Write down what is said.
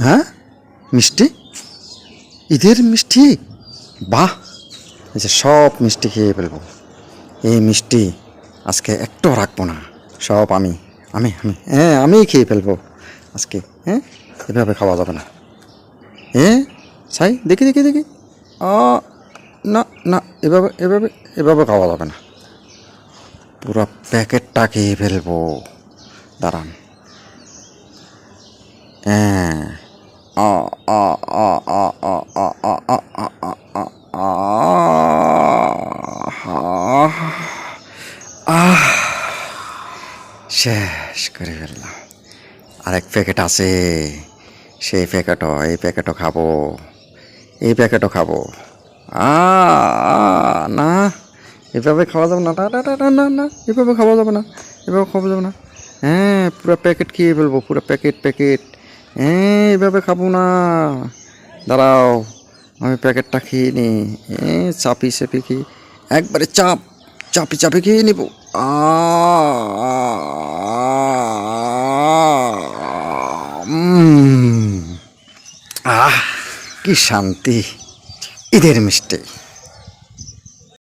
হ্যাঁ, মিষ্টি, ঈদের মিষ্টি, বাহ! এই যে সব মিষ্টি খেয়ে ফেলবো। এই মিষ্টি আজকে একটাও রাখবো না, সব আমি আমি আমি হ্যাঁ আমিই খেয়ে ফেলবো আজকে। হ্যাঁ, এভাবে খাওয়া যাবে না। হ্যাঁ, ছাই, দেখি দেখি দেখি, আ না না, এভাবে এভাবে এভাবে খাওয়া যাবে না, পুরো প্যাকেটটা খেয়ে ফেলবো। দাঁড়ান। হ্যাঁ, আ আ আ আ আ আ আ আ আ আ আ আহ আহ শেষ করে ফেললাম। আরেক প্যাকেট আছে, সেই প্যাকেটও, এই প্যাকেটও খাবো, এই প্যাকেটও খাবো। আ না, এভাবে খাওয়া যাবে না, না না না না না না, এভাবে খাওয়া যাবে না, এভাবে খাওয়া যাবে না। হ্যাঁ, পুরো প্যাকেট খেয়ে ফেলবো, পুরো প্যাকেট প্যাকেট। হ্যাঁ, এভাবে খাবো না, দাঁড়াও, আমি প্যাকেটটা খেয়ে নিই। চাপি চেপে খেয়ে, একবারে চাপি চাপি খেয়ে নিব। আ উম, আহ, কি শান্তি, ঈদের মিষ্টি।